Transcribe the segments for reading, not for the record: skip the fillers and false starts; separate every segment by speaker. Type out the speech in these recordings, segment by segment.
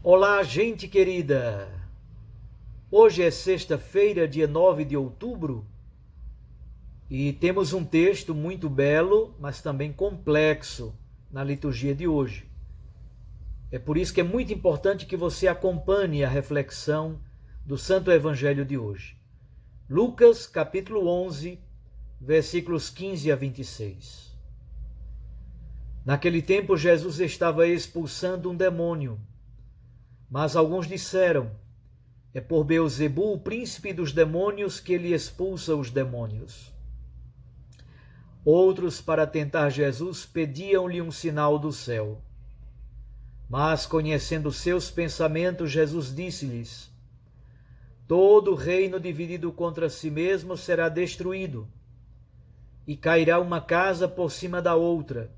Speaker 1: Olá, gente querida! Hoje é sexta-feira, dia 9 de outubro, e temos um texto muito belo, mas também complexo na liturgia de hoje. É por isso que é muito importante que você acompanhe a reflexão do Santo Evangelho de hoje. Lucas, capítulo 11, versículos 15 a 26. Naquele tempo, Jesus estava expulsando um demônio, mas alguns disseram: é por Beelzebul, o príncipe dos demônios, que ele expulsa os demônios. Outros, para tentar Jesus, pediam-lhe um sinal do céu. Mas, conhecendo seus pensamentos, Jesus disse-lhes: todo reino dividido contra si mesmo será destruído, e cairá uma casa por cima da outra.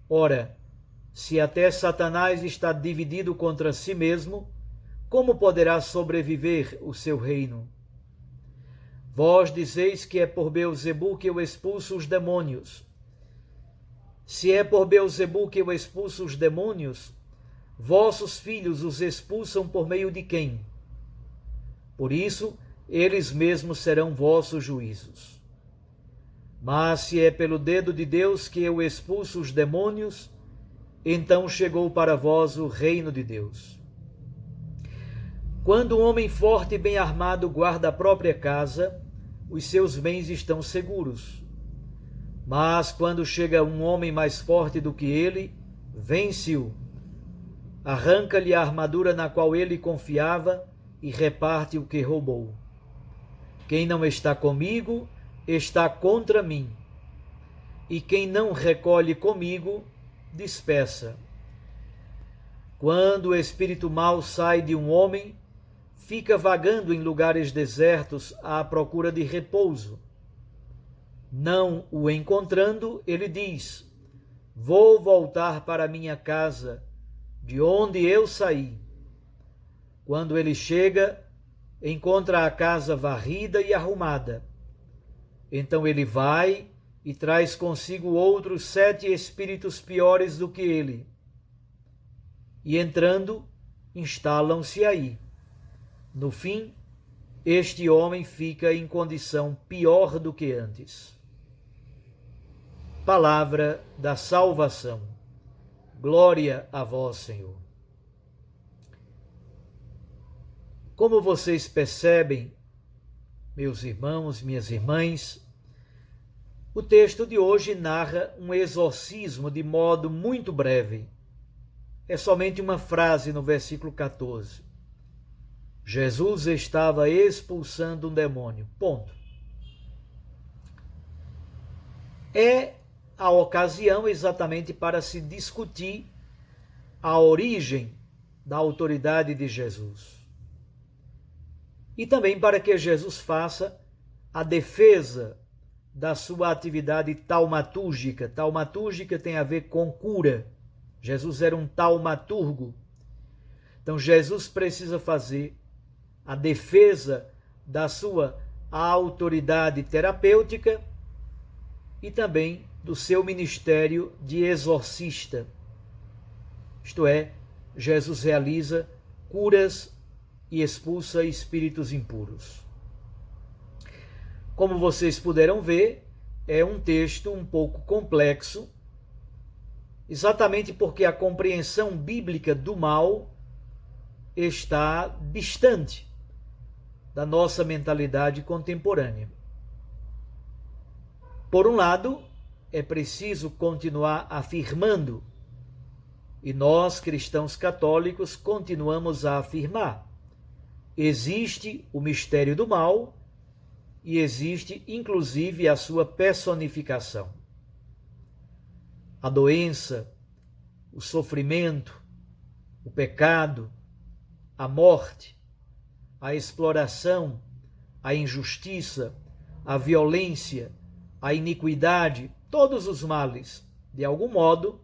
Speaker 1: Ora, se até Satanás está dividido contra si mesmo, como poderá sobreviver o seu reino? Vós dizeis que é por Beelzebul que eu expulso os demônios. Se é por Beelzebul que eu expulso os demônios, vossos filhos os expulsam por meio de quem? Por isso, eles mesmos serão vossos juízos. Mas se é pelo dedo de Deus que eu expulso os demônios, então chegou para vós o reino de Deus. Quando um homem forte e bem armado guarda a própria casa, os seus bens estão seguros. Mas quando chega um homem mais forte do que ele, vence-o, arranca-lhe a armadura na qual ele confiava e reparte o que roubou. Quem não está comigo, está contra mim. E quem não recolhe comigo, dispersa. Quando o espírito mau sai de um homem, fica vagando em lugares desertos à procura de repouso. Não o encontrando, ele diz: vou voltar para minha casa, de onde eu saí. Quando ele chega, encontra a casa varrida e arrumada. Então ele vai e traz consigo outros 7 espíritos piores do que ele. E entrando, instalam-se aí. No fim, este homem fica em condição pior do que antes. Palavra da salvação. Glória a vós, Senhor. Como vocês percebem, meus irmãos, minhas irmãs, o texto de hoje narra um exorcismo de modo muito breve. É somente uma frase no versículo 14. Jesus estava expulsando um demônio. Ponto. É a ocasião exatamente para se discutir a origem da autoridade de Jesus. E também para que Jesus faça a defesa da sua atividade taumatúrgica. Taumatúrgica tem a ver com cura. Jesus era um taumaturgo. Então Jesus precisa fazer a defesa da sua autoridade terapêutica e também do seu ministério de exorcista. Isto é, Jesus realiza curas e expulsa espíritos impuros. Como vocês puderam ver, é um texto um pouco complexo, exatamente porque a compreensão bíblica do mal está distante da nossa mentalidade contemporânea. Por um lado, é preciso continuar afirmando, e nós, cristãos católicos, continuamos a afirmar: existe o mistério do mal e existe, inclusive, a sua personificação. A doença, o sofrimento, o pecado, a morte, a exploração, a injustiça, a violência, a iniquidade, todos os males, de algum modo,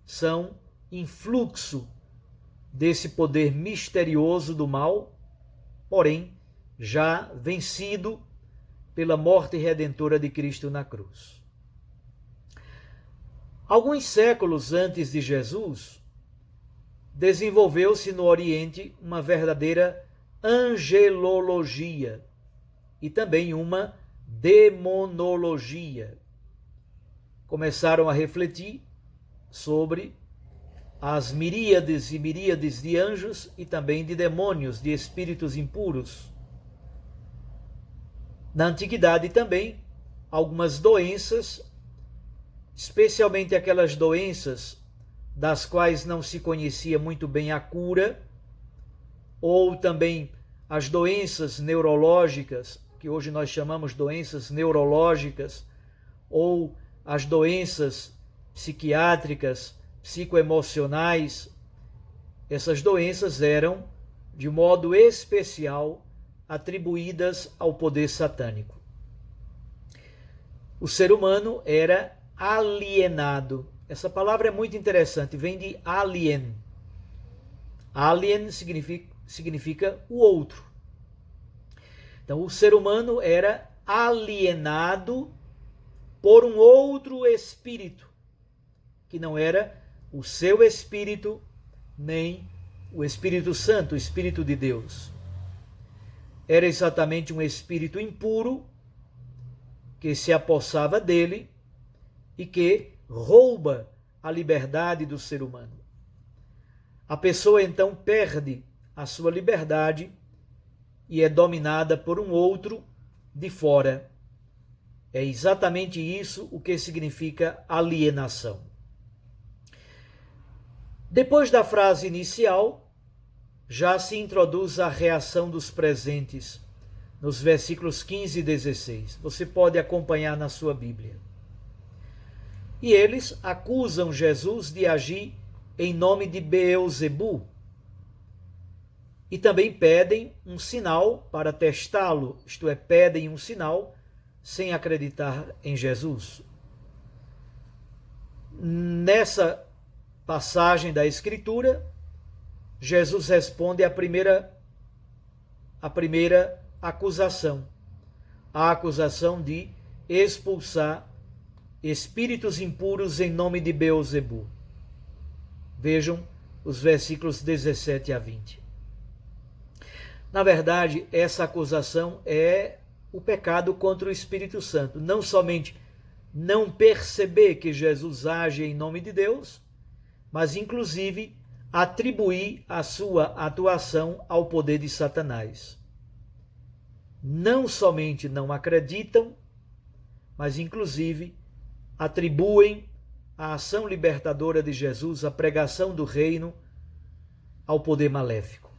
Speaker 1: são influxo desse poder misterioso do mal, porém já vencido pela morte redentora de Cristo na cruz. Alguns séculos antes de Jesus, desenvolveu-se no Oriente uma verdadeira angelologia e também uma demonologia. Começaram a refletir sobre as miríades e miríades de anjos e também de demônios, de espíritos impuros. Na antiguidade também, algumas doenças, especialmente aquelas doenças das quais não se conhecia muito bem a cura, ou também as doenças neurológicas, que hoje nós chamamos doenças neurológicas, ou as doenças psiquiátricas, psicoemocionais. Essas doenças eram, de modo especial, atribuídas ao poder satânico. O ser humano era alienado. Essa palavra é muito interessante, vem de alien. Alien significa o outro. Então, o ser humano era alienado por um outro espírito, que não era o seu espírito, nem o Espírito Santo, o Espírito de Deus. Era exatamente um espírito impuro que se apossava dele e que rouba a liberdade do ser humano. A pessoa então perde a sua liberdade e é dominada por um outro de fora. É exatamente isso o que significa alienação. Depois da frase inicial, já se introduz a reação dos presentes, nos versículos 15 e 16. Você pode acompanhar na sua Bíblia. E eles acusam Jesus de agir em nome de Beelzebu. E também pedem um sinal para testá-lo, isto é, pedem um sinal sem acreditar em Jesus. Nessa passagem da Escritura, Jesus responde à primeira acusação, a acusação de expulsar espíritos impuros em nome de Beelzebu. Vejam os versículos 17 a 20. Na verdade, essa acusação é o pecado contra o Espírito Santo. Não somente não perceber que Jesus age em nome de Deus, mas inclusive atribuir a sua atuação ao poder de Satanás. Não somente não acreditam, mas inclusive atribuem a ação libertadora de Jesus, a pregação do reino, ao poder maléfico.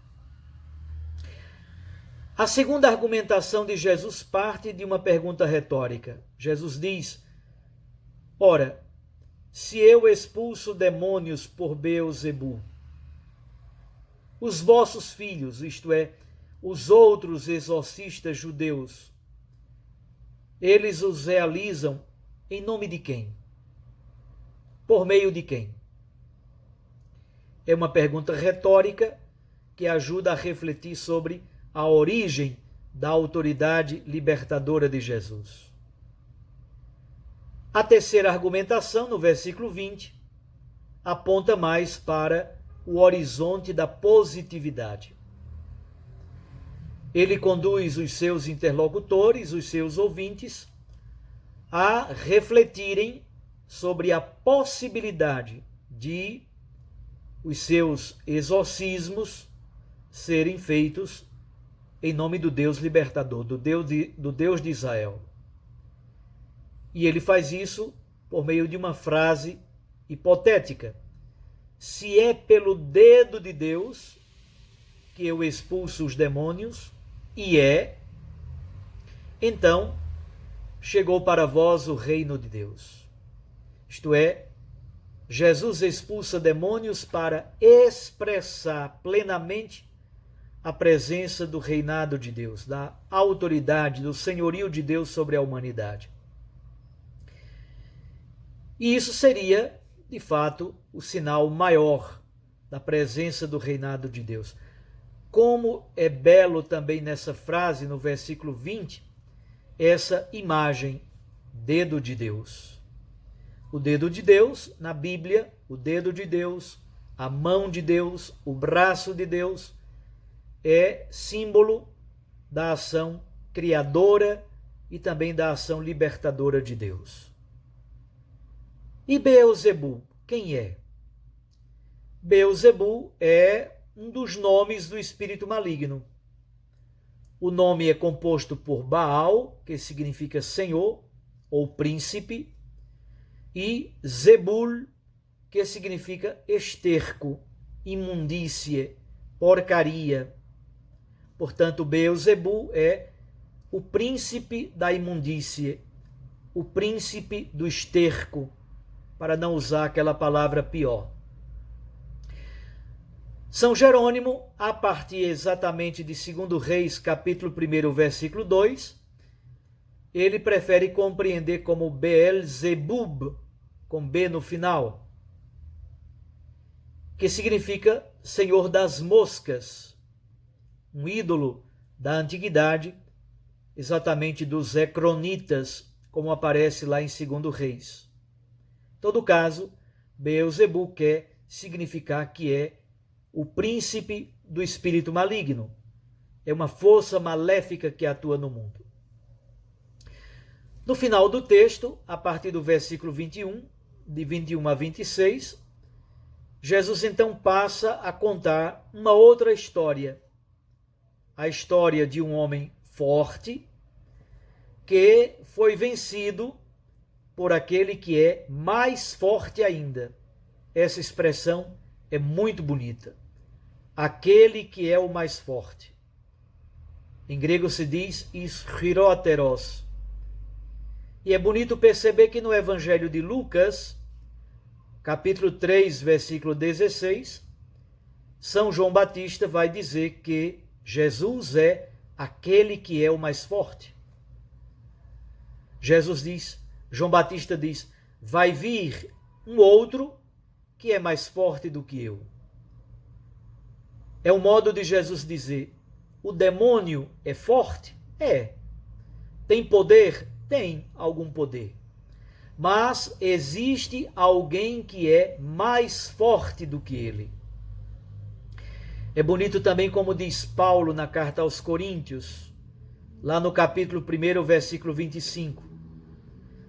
Speaker 1: A segunda argumentação de Jesus parte de uma pergunta retórica. Jesus diz: ora, se eu expulso demônios por Beelzebu, os vossos filhos, isto é, os outros exorcistas judeus, eles os realizam em nome de quem? Por meio de quem? É uma pergunta retórica que ajuda a refletir sobre a origem da autoridade libertadora de Jesus. A terceira argumentação, no versículo 20, aponta mais para o horizonte da positividade. Ele conduz os seus interlocutores, os seus ouvintes, a refletirem sobre a possibilidade de os seus exorcismos serem feitos em nome do Deus libertador, do Deus de Israel. E ele faz isso por meio de uma frase hipotética. Se é pelo dedo de Deus que eu expulso os demônios, e então chegou para vós o reino de Deus. Isto é, Jesus expulsa demônios para expressar plenamente a presença do reinado de Deus, da autoridade, do senhorio de Deus sobre a humanidade. E isso seria, de fato, o sinal maior da presença do reinado de Deus. Como é belo também nessa frase, no versículo 20, essa imagem, dedo de Deus. O dedo de Deus, na Bíblia, o dedo de Deus a mão de Deus, o braço de Deus, é símbolo da ação criadora e também da ação libertadora de Deus. E Beelzebu, quem é? Beelzebu é um dos nomes do espírito maligno. O nome é composto por Baal, que significa senhor ou príncipe, e Zebul, que significa esterco, imundície, porcaria. Portanto, Beelzebu é o príncipe da imundície, o príncipe do esterco, para não usar aquela palavra pior. São Jerônimo, a partir exatamente de 2 Reis, capítulo 1, versículo 2, ele prefere compreender como Beelzebub, com B no final, que significa Senhor das Moscas, um ídolo da antiguidade, exatamente dos Ecronitas, como aparece lá em 2 Reis. Em todo caso, Beelzebu quer significar que é o príncipe do espírito maligno. É uma força maléfica que atua no mundo. No final do texto, a partir do versículo 21, de 21 a 26, Jesus então passa a contar uma outra história. A história de um homem forte que foi vencido por aquele que é mais forte ainda. Essa expressão é muito bonita. Aquele que é o mais forte. Em grego se diz ischiroteros. E é bonito perceber que no Evangelho de Lucas, capítulo 3, versículo 16, São João Batista vai dizer que Jesus é aquele que é o mais forte. João Batista diz, vai vir um outro que é mais forte do que eu. É um modo de Jesus dizer, o demônio é forte? É. Tem poder? Tem algum poder. Mas existe alguém que é mais forte do que ele. É bonito também como diz Paulo na carta aos Coríntios, lá no capítulo 1, versículo 25.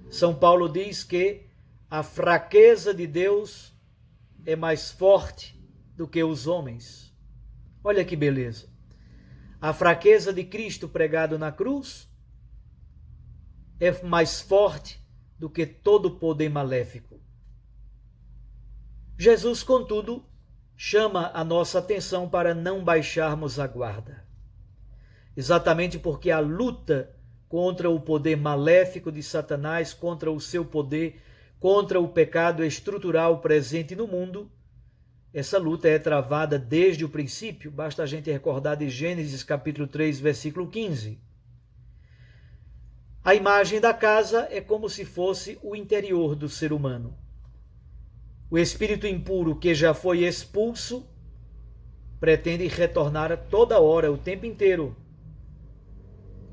Speaker 1: São Paulo diz que a fraqueza de Deus é mais forte do que os homens. Olha que beleza. A fraqueza de Cristo pregado na cruz é mais forte do que todo o poder maléfico. Jesus, contudo, chama a nossa atenção para não baixarmos a guarda. Exatamente porque a luta contra o poder maléfico de Satanás, contra o seu poder, contra o pecado estrutural presente no mundo, essa luta é travada desde o princípio, basta a gente recordar de Gênesis capítulo 3, versículo 15. A imagem da casa é como se fosse o interior do ser humano. O espírito impuro que já foi expulso pretende retornar a toda hora, o tempo inteiro.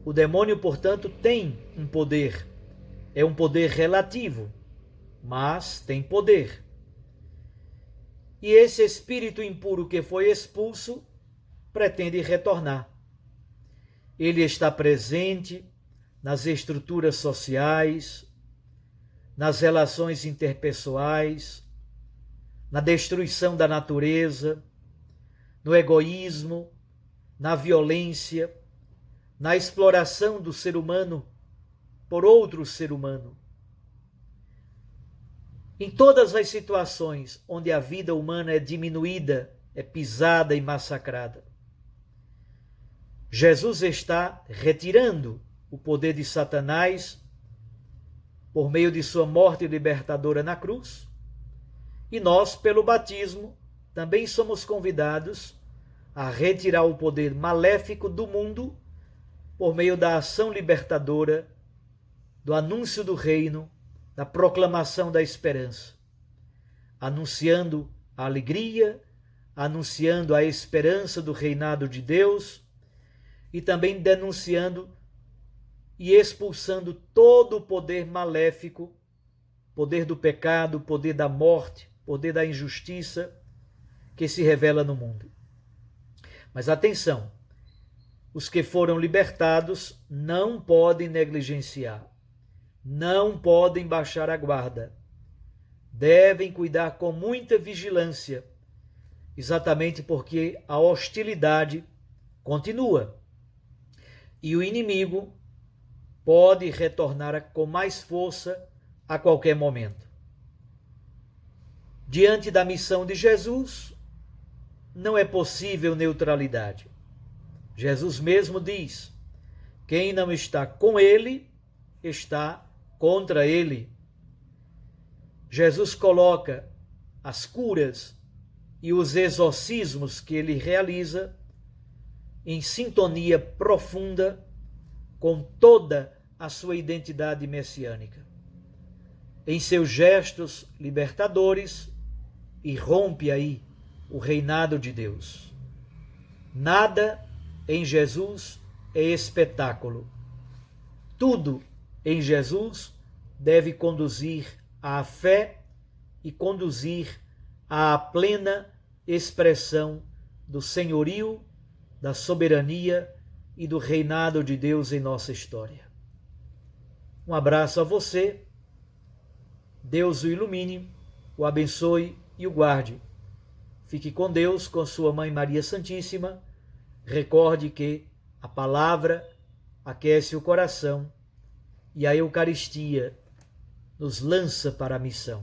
Speaker 1: O demônio, portanto, tem um poder. É um poder relativo, mas tem poder. E esse espírito impuro que foi expulso pretende retornar. Ele está presente nas estruturas sociais, nas relações interpessoais, na destruição da natureza, no egoísmo, na violência, na exploração do ser humano por outro ser humano. Em todas as situações onde a vida humana é diminuída, é pisada e massacrada, Jesus está retirando o poder de Satanás por meio de sua morte libertadora na cruz, e nós, pelo batismo, também somos convidados a retirar o poder maléfico do mundo por meio da ação libertadora, do anúncio do reino, da proclamação da esperança, anunciando a alegria, anunciando a esperança do reinado de Deus e também denunciando e expulsando todo o poder maléfico, poder do pecado, poder da morte, poder da injustiça, que se revela no mundo. Mas atenção, os que foram libertados não podem negligenciar, não podem baixar a guarda. Devem cuidar com muita vigilância, exatamente porque a hostilidade continua e o inimigo pode retornar com mais força a qualquer momento. Diante da missão de Jesus, não é possível neutralidade. Jesus mesmo diz: quem não está com ele, está contra ele. Jesus coloca as curas e os exorcismos que ele realiza em sintonia profunda com toda a sua identidade messiânica. Em seus gestos libertadores, irrompe aí o reinado de Deus. Nada em Jesus é espetáculo. Tudo em Jesus deve conduzir à fé e conduzir à plena expressão do senhorio, da soberania e do reinado de Deus em nossa história. Um abraço a você. Deus o ilumine, o abençoe e o guarde. Fique com Deus, com sua Mãe Maria Santíssima. Recorde que a palavra aquece o coração e a Eucaristia nos lança para a missão.